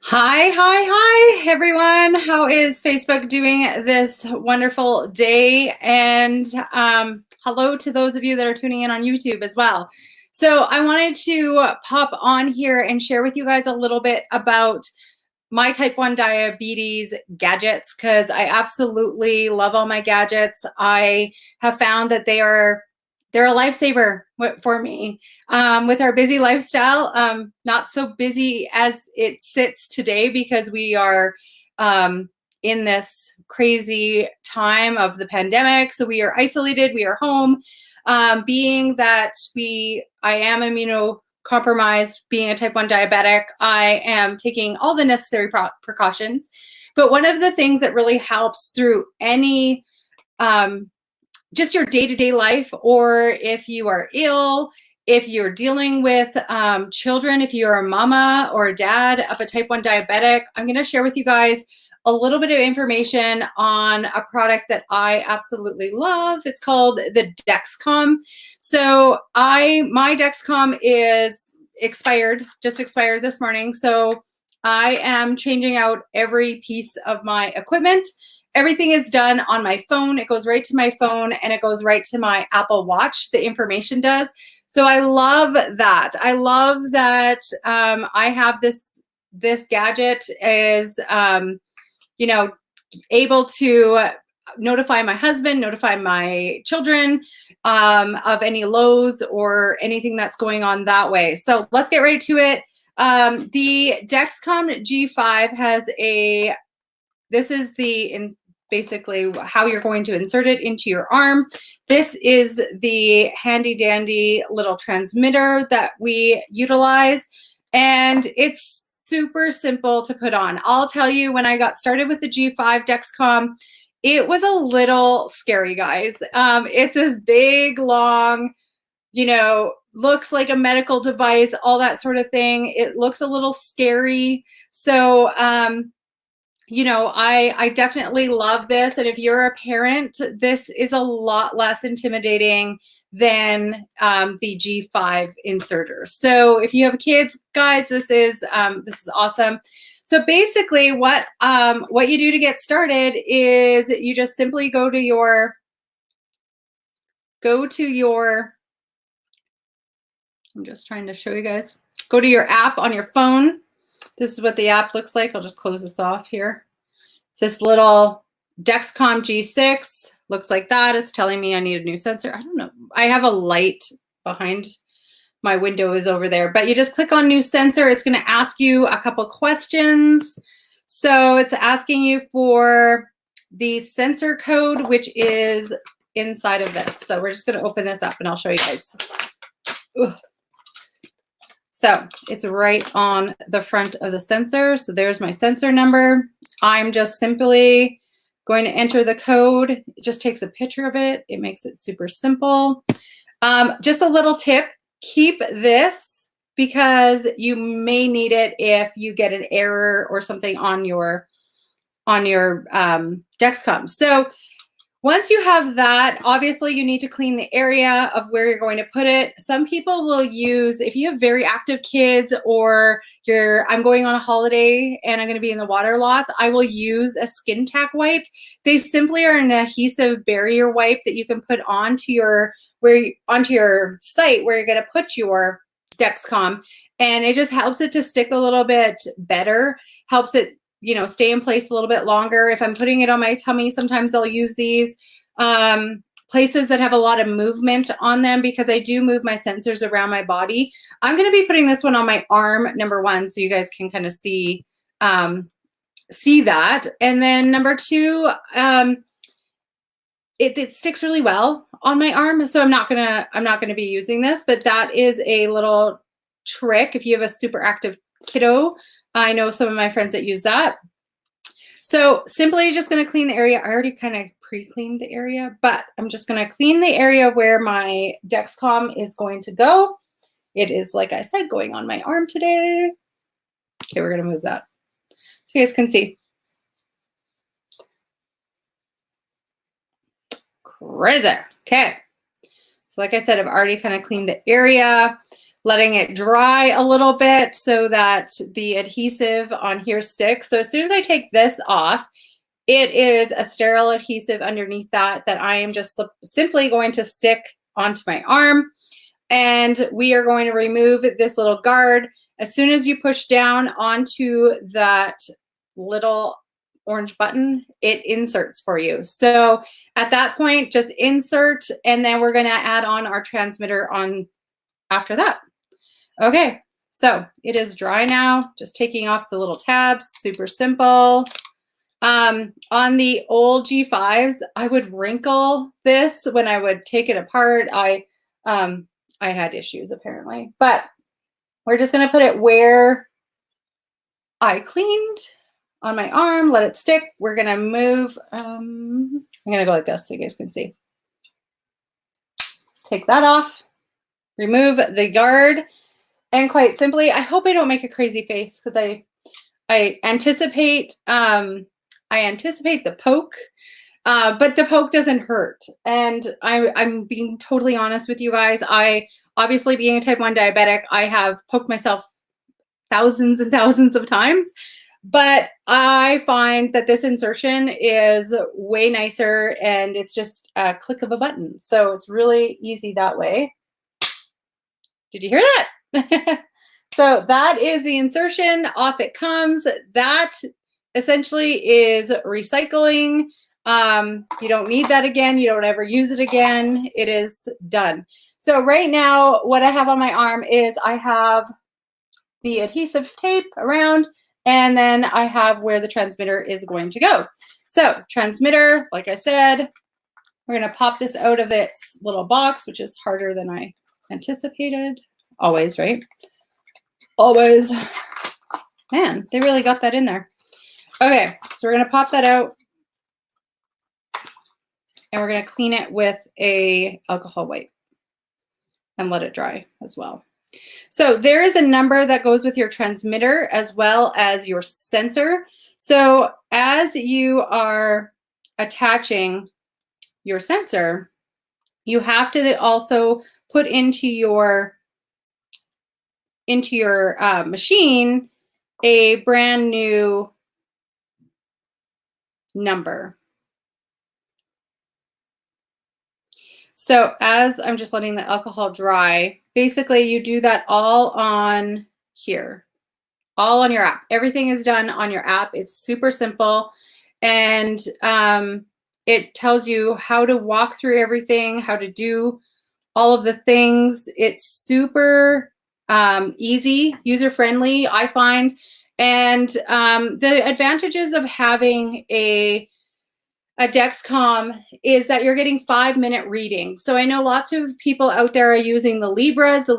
Hi, everyone. How is Facebook doing this wonderful day? And hello to those of you that are tuning in on YouTube as well. So I wanted to pop on here and share with you guys a little bit about my type 1 diabetes gadgets, because I absolutely love all my gadgets. I have found that they're a lifesaver for me with our busy lifestyle. Not so busy as it sits today because we are in this crazy time of the pandemic. So we are isolated, we are home. Being that I am immunocompromised, being a type 1 diabetic, I am taking all the necessary precautions. But one of the things that really helps through any just your day-to-day life, or if you are ill, if you're dealing with children, if you're a mama or a dad of a type 1 diabetic, I'm going to share with you guys a little bit of information on a product that I absolutely love. It's called the Dexcom. So my Dexcom is just expired this morning. So I am changing out every piece of my equipment. Everything is done on my phone. It goes right to my phone and it goes right to my Apple Watch. The information does. So I love that. I love that I have this gadget is, able to notify my husband, notify my children of any lows or anything that's going on that way. So let's get right to it. The Dexcom G5 has this is basically how you're going to insert it into your arm. This is the handy dandy little transmitter that we utilize, and it's super simple to put on. I'll tell you, when I got started with the G5 Dexcom, it was a little scary, guys. It's this big, long, looks like a medical device, all that sort of thing. It looks a little scary. So, I definitely love this. And if you're a parent, this is a lot less intimidating than the G5 inserter. So if you have kids, guys, this is awesome. So basically what you do to get started is you just simply go to your, I'm just trying to show you guys, go to your app on your phone. This is what the app looks like. I'll just close this off here. It's this little Dexcom G6. Looks like that. It's telling me I need a new sensor. I don't know. I have a light behind my window is over there. But you just click on new sensor. It's going to ask you a couple questions. So it's asking you for the sensor code, which is inside of this. So we're just going to open this up and I'll show you guys. Ugh. So it's right on the front of the sensor. So there's my sensor number. I'm just simply going to enter the code. It just takes a picture of it. It makes it super simple. Just a little tip, keep this because you may need it if you get an error or something on your Dexcom. So once you have that, obviously you need to clean the area of where you're going to put it. Some people will use, if you have very active kids or I'm going on a holiday and I'm going to be in the water lots, I will use a skin tack wipe. They simply are an adhesive barrier wipe that you can put onto your site where you're going to put your Dexcom, and it just helps it to stick a little bit better, helps it stay in place a little bit longer. If I'm putting it on my tummy, sometimes I'll use these places that have a lot of movement on them because I do move my sensors around my body. I'm going to be putting this one on my arm, number one, so you guys can kind of see that. And then number two, it sticks really well on my arm, so I'm not gonna be using this, but that is a little trick if you have a super active kiddo. I know some of my friends that use that. So simply just going to clean the area. I already kind of pre-cleaned the area, but I'm just going to clean the area where my Dexcom is going to go. It is, like I said, going on my arm today. Okay, we're going to move that so you guys can see. Crazy. Okay. So like I said, I've already kind of cleaned the area. letting it dry a little bit so that the adhesive on here sticks. So as soon as I take this off, it is a sterile adhesive underneath that I am just simply going to stick onto my arm. And we are going to remove this little guard. As soon as you push down onto that little orange button, it inserts for you. So at that point, just insert, and then we're going to add on our transmitter on after that. Okay, so it is dry now. Just taking off the little tabs, super simple. On the old G5s, I would wrinkle this when I would take it apart. I had issues apparently, but we're just going to put it where I cleaned on my arm, let it stick. We're going to move. I'm going to go like this so you guys can see. Take that off, remove the guard, and quite simply, I hope I don't make a crazy face because I anticipate the poke, but the poke doesn't hurt. And I'm being totally honest with you guys. I obviously, being a type 1 diabetic, I have poked myself thousands and thousands of times, but I find that this insertion is way nicer and it's just a click of a button. So it's really easy that way. Did you hear that? So that is the insertion. Off it comes. That essentially is recycling. You don't need that again. You don't ever use it again. It is done. So right now, what I have on my arm is I have the adhesive tape around, and then I have where the transmitter is going to go. So transmitter, like I said, we're going to pop this out of its little box, which is harder than I anticipated. Always, right? Always. Man, they really got that in there. Okay, so we're going to pop that out. And we're going to clean it with a alcohol wipe and let it dry as well. So there is a number that goes with your transmitter as well as your sensor. So as you are attaching your sensor, you have to also put into your machine a brand new number. So as I'm just letting the alcohol dry, basically you do that all on here, all on your app. Everything is done on your app. It's super simple. And it tells you how to walk through everything, how to do all of the things. It's super easy, user-friendly, I find. And the advantages of having a Dexcom is that you're getting 5-minute readings. So I know lots of people out there are using the Libras. The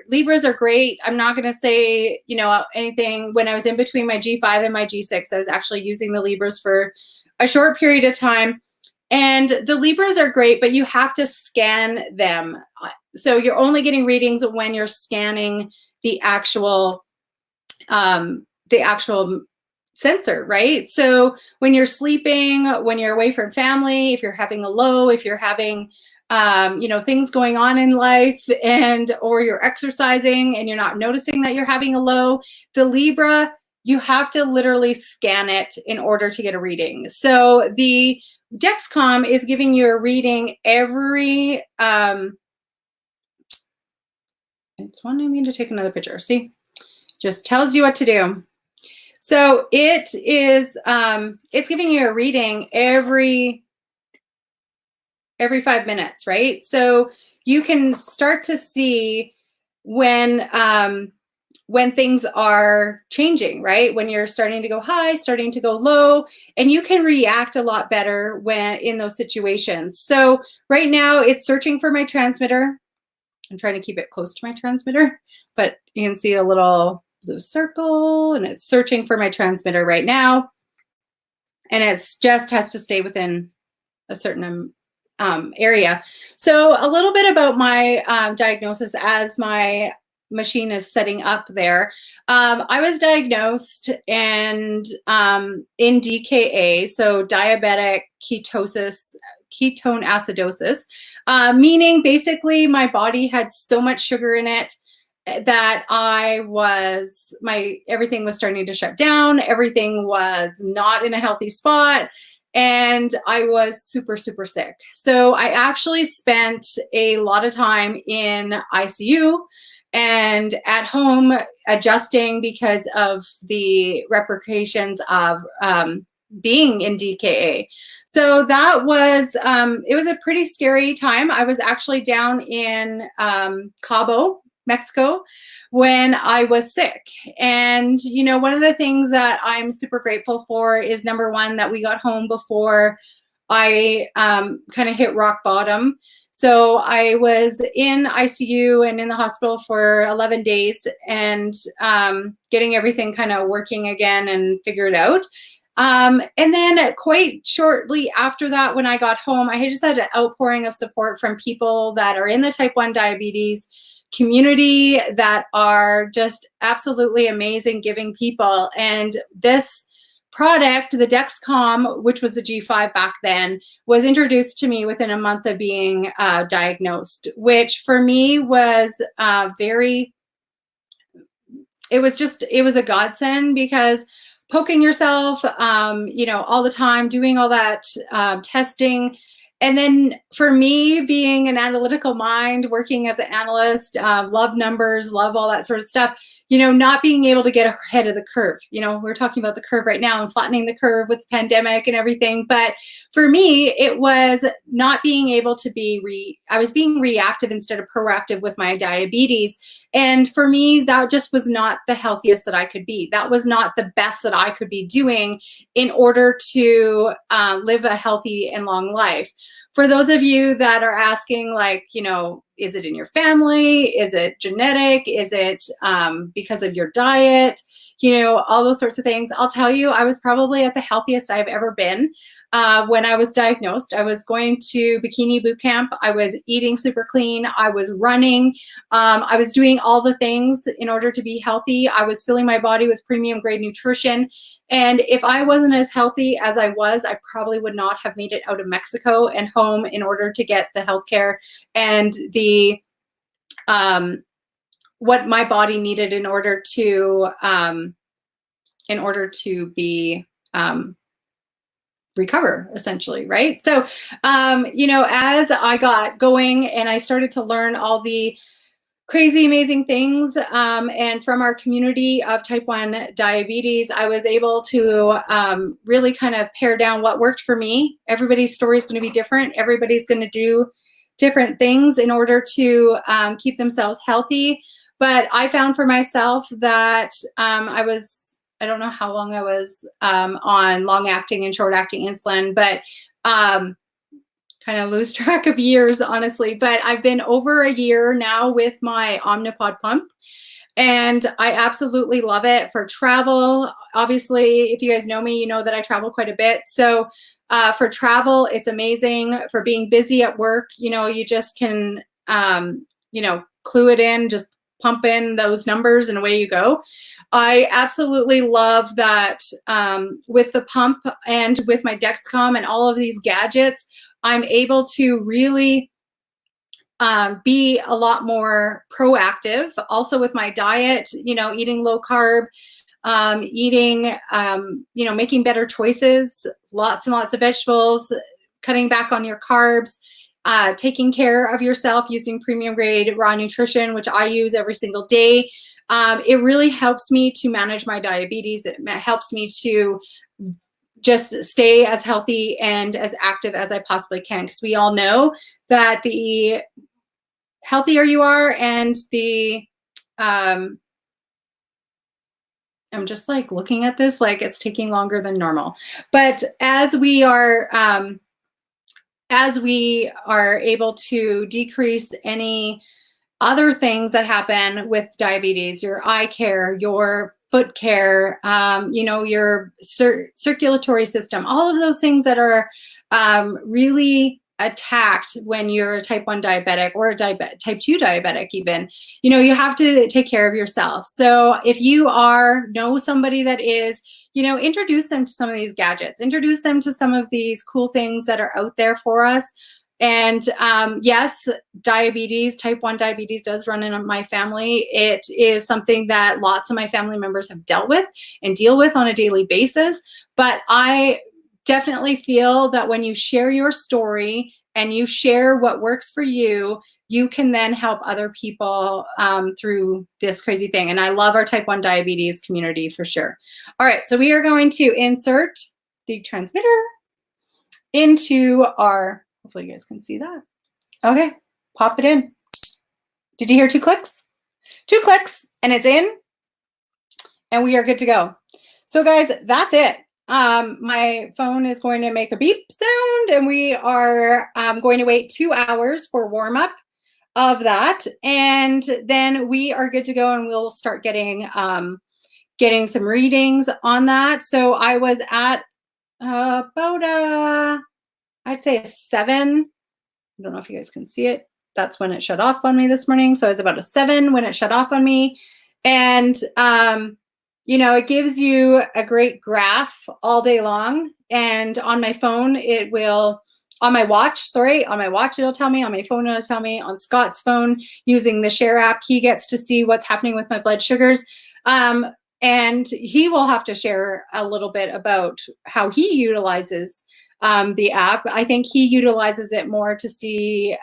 Libras are great. I'm not going to say, you know, anything. When I was in between my G5 and my G6, I was actually using the Libras for a short period of time. And the Libras are great, but you have to scan them. So you're only getting readings when you're scanning the actual sensor, right? So when you're sleeping, when you're away from family, if you're having a low, if you're having, you know, things going on in life, or you're exercising and you're not noticing that you're having a low, the Libra, you have to literally scan it in order to get a reading. So the Dexcom is giving you a reading every, it's wanting me to take another picture. See, just tells you what to do. So it is, it's giving you a reading every 5 minutes, right? So you can start to see when things are changing, right? When you're starting to go high, starting to go low, and you can react a lot better when in those situations. So right now it's searching for my transmitter. I'm trying to keep it close to my transmitter, but you can see a little blue circle, and it's searching for my transmitter right now. And it's just has to stay within a certain area. So a little bit about my diagnosis as my machine is setting up there. I was diagnosed and in DKA, so diabetic ketosis, ketone acidosis, meaning basically my body had so much sugar in it that everything was starting to shut down. Everything was not in a healthy spot. And I was super, super sick. So I actually spent a lot of time in ICU and at home adjusting because of the repercussions of being in DKA. So that was, it was a pretty scary time. I was actually down in Cabo, Mexico, when I was sick. And, you know, one of the things that I'm super grateful for is, number one, that we got home before I kind of hit rock bottom. So I was in ICU and in the hospital for 11 days and getting everything kind of working again and figured out. And then quite shortly after that, when I got home, I just had an outpouring of support from people that are in the type 1 diabetes community that are just absolutely amazing, giving people. And this product, the Dexcom, which was the G5 back then, was introduced to me within a month of being diagnosed, which for me was it was a godsend, because poking yourself, you know, all the time, doing all that testing. And then for me, being an analytical mind, working as an analyst, love numbers, love all that sort of stuff, you know, not being able to get ahead of the curve. You know, we're talking about the curve right now and flattening the curve with the pandemic and everything. But for me, it was not being able to I was being reactive instead of proactive with my diabetes. And for me, that just was not the healthiest that I could be. That was not the best that I could be doing in order to live a healthy and long life. For those of you that are asking, like, you know, is it in your family? Is it genetic? Is it because of your diet? You know, all those sorts of things. I'll tell you, I was probably at the healthiest I've ever been when I was diagnosed. I was going to bikini boot camp. I was eating super clean. I was running. I was doing all the things in order to be healthy. I was filling my body with premium grade nutrition. And if I wasn't as healthy as I was, I probably would not have made it out of Mexico and home in order to get the healthcare and the what my body needed in order to be recover, essentially, right? So, you know, as I got going and I started to learn all the crazy, amazing things, and from our community of type 1 diabetes, I was able to really kind of pare down what worked for me. Everybody's story is going to be different. Everybody's going to do different things in order to keep themselves healthy. But I found for myself that I don't know how long I was on long-acting and short-acting insulin, but kind of lose track of years, honestly. But I've been over a year now with my Omnipod pump, and I absolutely love it for travel. Obviously, if you guys know me, you know that I travel quite a bit. So for travel, it's amazing. For being busy at work, you know, you just can, you know, clue it in, just pump in those numbers and away you go. I absolutely love that with the pump and with my Dexcom and all of these gadgets, I'm able to really be a lot more proactive. Also with my diet, you know, eating low carb, eating, you know, making better choices, lots and lots of vegetables, cutting back on your carbs, taking care of yourself using premium grade raw nutrition, which I use every single day. It really helps me to manage my diabetes. It helps me to just stay as healthy and as active as I possibly can, because we all know that the healthier you are and the I'm just like looking at this like it's taking longer than normal. But as we are able to decrease any other things that happen with diabetes, your eye care, your foot care, you know, your circulatory system, all of those things that are really attacked when you're a type 1 diabetic or a type 2 diabetic even, you know, you have to take care of yourself. So if you know somebody that is, you know, introduce them to some of these gadgets, introduce them to some of these cool things that are out there for us. And yes, diabetes, type 1 diabetes does run in my family. It is something that lots of my family members have dealt with and deal with on a daily basis. But I definitely feel that when you share your story and you share what works for you, you can then help other people through this crazy thing. And I love our type 1 diabetes community for sure. All right, so we are going to insert the transmitter into our, hopefully you guys can see that. Okay, pop it in. Did you hear 2 clicks? 2 clicks and it's in and we are good to go. So guys, that's it. My phone is going to make a beep sound and we are going to wait 2 hours for warm up of that. And then we are good to go and we'll start getting some readings on that. So I was at about I'd say a 7. I don't know if you guys can see it. That's when it shut off on me this morning. So it's about a 7 when it shut off on me. And, you know, it gives you a great graph all day long. And on my phone, it will, on my watch, it'll tell me, on my phone, it'll tell me, on Scott's phone, using the Share app, he gets to see what's happening with my blood sugars. And he will have to share a little bit about how he utilizes the app. I think he utilizes it more to see,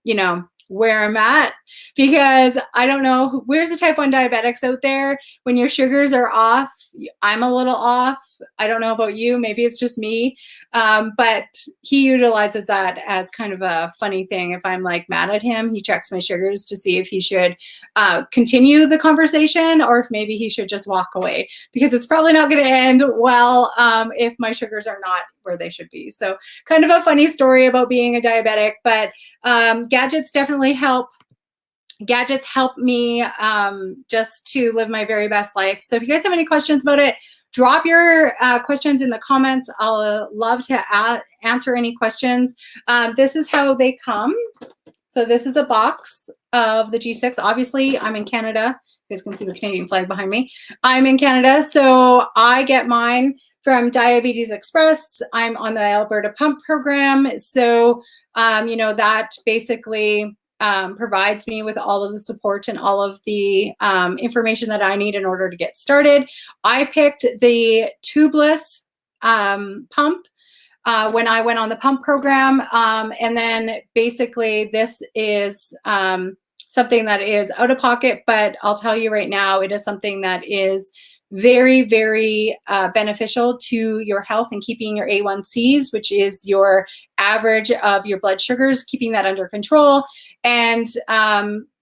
you know, where I'm at, because I don't know, where's the type 1 diabetics out there? When your sugars are off, I'm a little off. I don't know about you, maybe it's just me. But he utilizes that as kind of a funny thing. If I'm like mad at him, he checks my sugars to see if he should continue the conversation or if maybe he should just walk away, because it's probably not going to end well if my sugars are not where they should be. So kind of a funny story about being a diabetic, but gadgets definitely help. Gadgets help me just to live my very best life. So if you guys have any questions about it, drop your questions in the comments. I'll love to answer any questions. This is how they come. So this is a box of the G6. Obviously, I'm in Canada. You guys can see the Canadian flag behind me. I'm in Canada, so I get mine from Diabetes Express. I'm on the Alberta Pump program. So, you know, that basically provides me with all of the support and all of the information that I need in order to get started. I picked the tubeless pump when I went on the pump program. And then basically this is something that is out of pocket, but I'll tell you right now, it is something that is very, very beneficial to your health and keeping your A1Cs, which is your average of your blood sugars, keeping that under control. And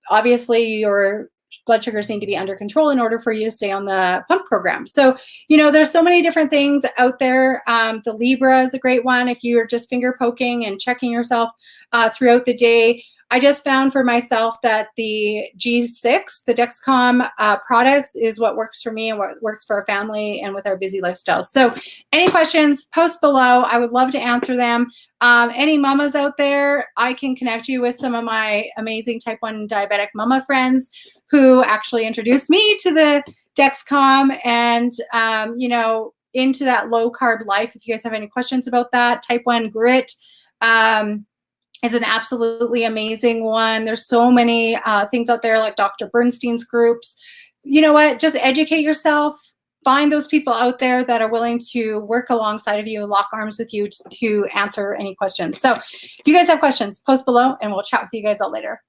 obviously your blood sugars need to be under control in order for you to stay on the pump program. So, you know, there's so many different things out there. The Libra is a great one if you're just finger poking and checking yourself throughout the day. I just found for myself that the G6, the Dexcom products, is what works for me and what works for our family and with our busy lifestyles. So any questions, post below. I would love to answer them. Any mamas out there, I can connect you with some of my amazing type 1 diabetic mama friends who actually introduced me to the Dexcom and, you know, into that low carb life. If you guys have any questions about that, type 1 grit is an absolutely amazing one. There's so many things out there like Dr. Bernstein's groups. You know what? Just educate yourself. Find those people out there that are willing to work alongside of you, lock arms with you to answer any questions. So if you guys have questions, post below and we'll chat with you guys all later.